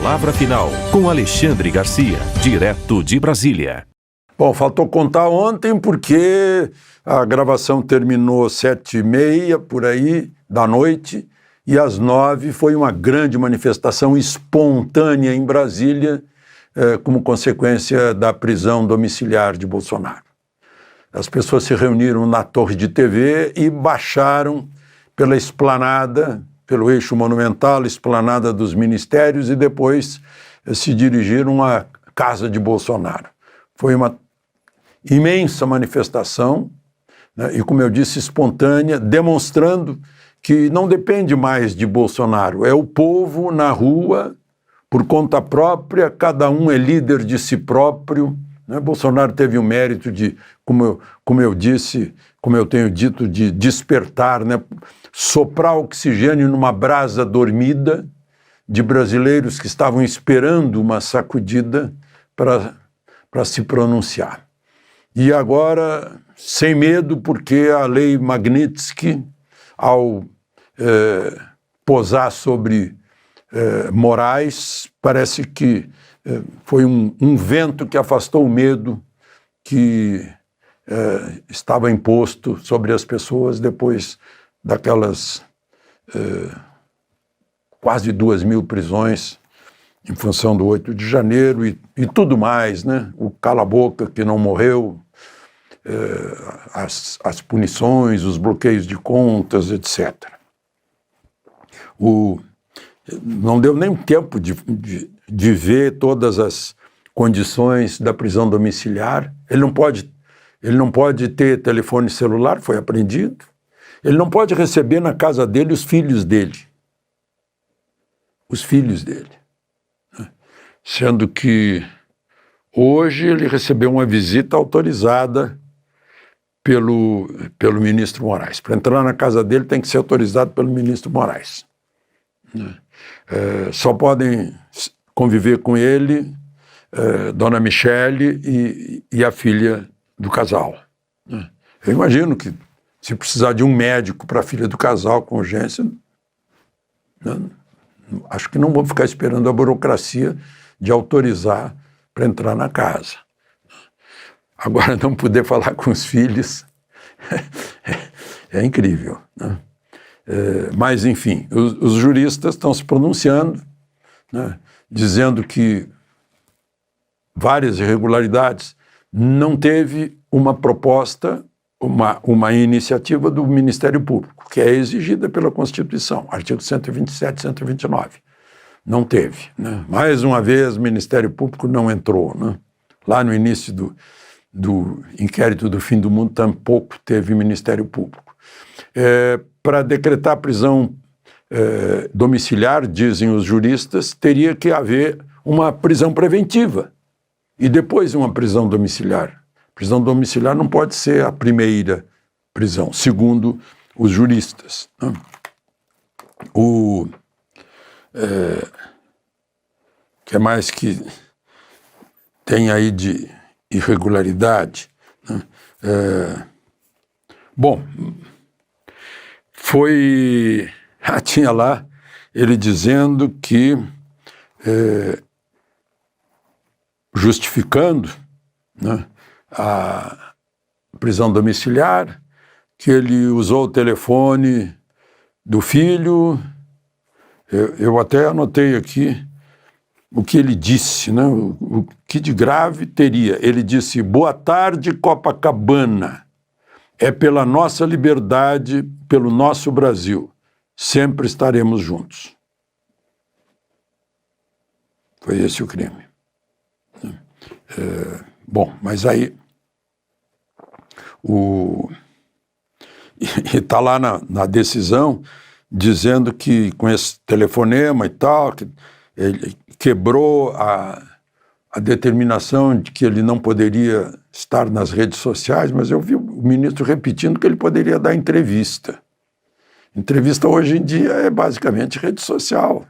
Palavra Final, com Alexandre Garcia, direto de Brasília. Bom, faltou contar ontem porque a gravação terminou 7h30, por aí, da noite, e às 9h foi uma grande manifestação espontânea em Brasília, como consequência da prisão domiciliar de Bolsonaro. As pessoas se reuniram na torre de TV e baixaram pela esplanada, pelo eixo monumental, esplanada dos ministérios, e depois se dirigiram à casa de Bolsonaro. Foi uma imensa manifestação, né, e, como eu disse, espontânea, demonstrando que não depende mais de Bolsonaro, é o povo na rua, por conta própria, cada um é líder de si próprio, né? Bolsonaro teve o mérito de, como eu disse, como eu tenho dito, de despertar, né? Soprar oxigênio numa brasa dormida de brasileiros que estavam esperando uma sacudida para se pronunciar. E agora, sem medo, porque a lei Magnitsky, ao posar sobre Moraes, parece que foi um vento que afastou o medo que estava imposto sobre as pessoas depois daquelas quase 2.000 prisões em função do 8 de janeiro e tudo mais, né? O cala-boca que não morreu, as punições, os bloqueios de contas, etc. Não deu nem tempo de ver todas as condições da prisão domiciliar. Ele não pode ter telefone celular, foi apreendido. Ele não pode receber na casa dele os filhos dele. Os filhos dele. Sendo que hoje ele recebeu uma visita autorizada pelo ministro Moraes. Para entrar na casa dele tem que ser autorizado pelo ministro Moraes. Só podem conviver com ele Dona Michele e a filha do casal. Eu imagino que se precisar de um médico para a filha do casal com urgência, acho que não vão ficar esperando a burocracia de autorizar para entrar na casa. Agora, não poder falar com os filhos é incrível, né? Mas, enfim, os juristas estão se pronunciando, né, dizendo que várias irregularidades não teve uma proposta, uma iniciativa do Ministério Público, que é exigida pela Constituição, artigo 127 e 129. Não teve, né? Mais uma vez, o Ministério Público não entrou, né? Lá no início do inquérito do fim do mundo, tampouco teve Ministério Público. Para decretar prisão domiciliar, dizem os juristas, teria que haver uma prisão preventiva e depois uma prisão domiciliar. Prisão domiciliar não pode ser a primeira prisão, segundo os juristas, né? Que é mais que tem aí de irregularidade, né? Bom, tinha lá ele dizendo que, justificando, né, a prisão domiciliar, que ele usou o telefone do filho. Eu até anotei aqui o que ele disse, né? O que de grave teria. Ele disse: boa tarde, Copacabana. É pela nossa liberdade, pelo nosso Brasil. Sempre estaremos juntos. Foi esse o crime. Bom, mas aí está lá na decisão dizendo que com esse telefonema e tal, que ele quebrou a determinação de que ele não poderia estar nas redes sociais, mas eu vi o ministro repetindo que ele poderia dar entrevista. Entrevista hoje em dia é basicamente rede social.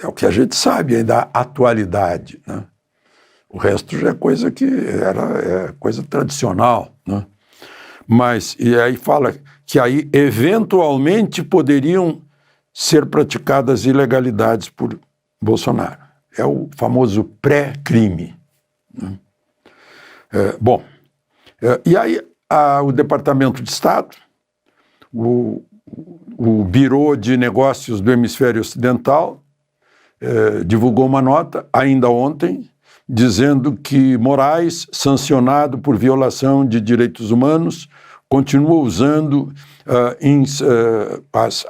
É o que a gente sabe aí da atualidade, né? O resto já é coisa que é coisa tradicional, né? Mas, e aí fala que aí eventualmente poderiam ser praticadas ilegalidades por Bolsonaro. É o famoso pré-crime. Né? E aí o Departamento de Estado, o Bureau de Negócios do Hemisfério Ocidental, divulgou uma nota, ainda ontem, dizendo que Moraes, sancionado por violação de direitos humanos, continua usando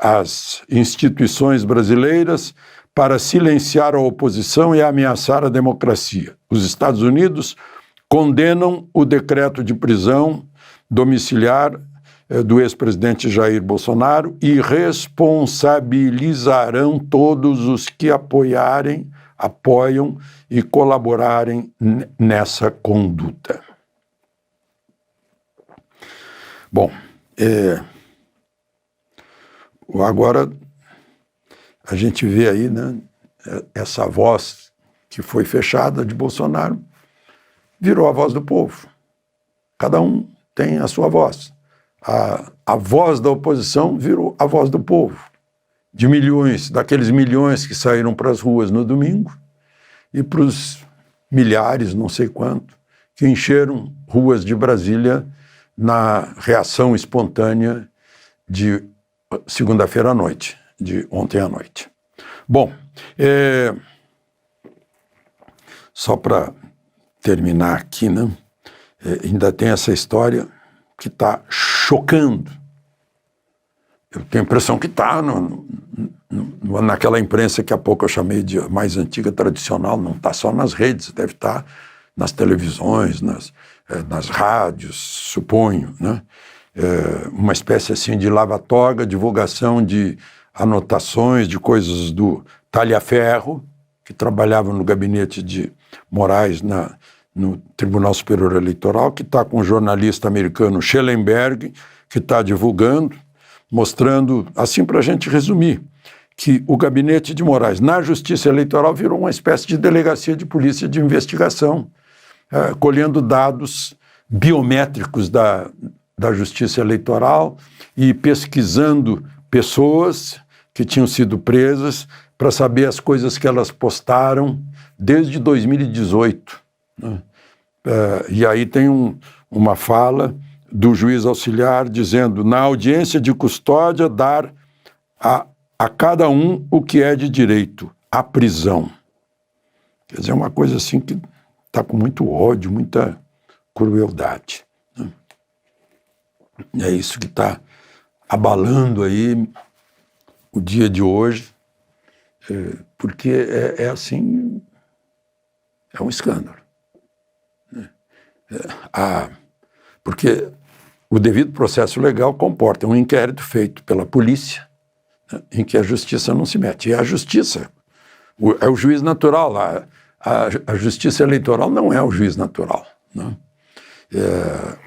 as instituições brasileiras para silenciar a oposição e ameaçar a democracia. Os Estados Unidos condenam o decreto de prisão domiciliar do ex-presidente Jair Bolsonaro e responsabilizarão todos os que apoiam e colaborarem nessa conduta. Bom, agora a gente vê aí, né, essa voz que foi fechada de Bolsonaro virou a voz do povo. Cada um tem a sua voz. A voz da oposição virou a voz do povo, de milhões, daqueles milhões que saíram para as ruas no domingo e para os milhares, não sei quanto, que encheram ruas de Brasília na reação espontânea de segunda-feira à noite, de ontem à noite. Bom, só para terminar aqui, né? Ainda tem essa história que está chocando. Eu tenho a impressão que está naquela imprensa que há pouco eu chamei de mais antiga, tradicional, não está só nas redes, deve estar nas televisões, nas rádios, suponho, né? Uma espécie assim de lava-toga, divulgação de anotações de coisas do Talhaferro, que trabalhava no gabinete de Moraes no Tribunal Superior Eleitoral, que está com o jornalista americano Schellenberg, que está divulgando, mostrando, assim para a gente resumir, que o gabinete de Moraes na Justiça Eleitoral virou uma espécie de delegacia de polícia de investigação, colhendo dados biométricos da Justiça Eleitoral e pesquisando pessoas que tinham sido presas para saber as coisas que elas postaram desde 2018. Né? E aí tem uma fala do juiz auxiliar dizendo: na audiência de custódia, dar a cada um o que é de direito, a prisão. Quer dizer, é uma coisa assim que está com muito ódio, muita crueldade. Né? É isso que está abalando aí o dia de hoje, porque é assim, é um escândalo. Porque o devido processo legal comporta um inquérito feito pela polícia, né, em que a justiça não se mete. E a justiça é o juiz natural. A justiça eleitoral não é o juiz natural. Né?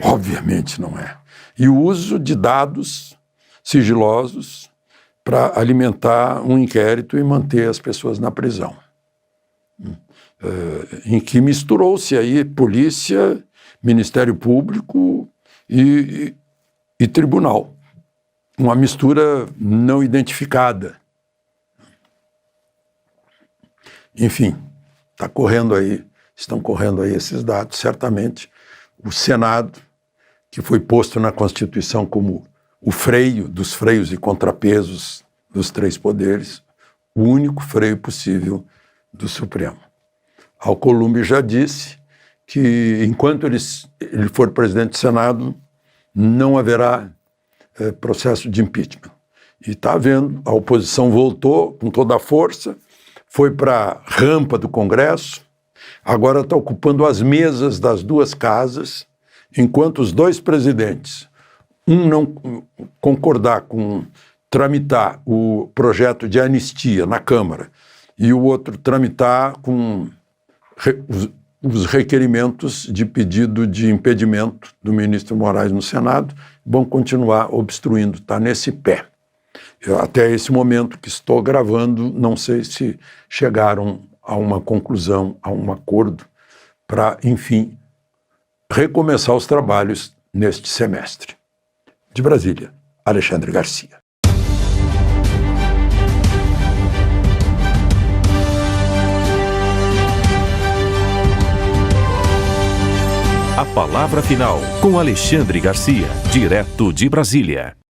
Obviamente não é. E o uso de dados sigilosos para alimentar um inquérito e manter as pessoas na prisão. Em que misturou-se aí polícia, Ministério Público e tribunal. Uma mistura não identificada. Enfim, estão correndo aí esses dados. Certamente o Senado, que foi posto na Constituição como o freio dos freios e contrapesos dos três poderes, o único freio possível do Supremo. Alcolumbre já disse que, enquanto ele for presidente do Senado, não haverá processo de impeachment. E está havendo, a oposição voltou com toda a força, foi para a rampa do Congresso, agora está ocupando as mesas das duas casas, enquanto os dois presidentes, um não concordar com tramitar o projeto de anistia na Câmara e o outro tramitar com os requerimentos de pedido de impedimento do ministro Moraes no Senado, vão continuar obstruindo, está nesse pé. Até esse momento que estou gravando, não sei se chegaram a uma conclusão, a um acordo, para, enfim, recomeçar os trabalhos neste semestre. De Brasília, Alexandre Garcia. A Palavra Final, com Alexandre Garcia, direto de Brasília.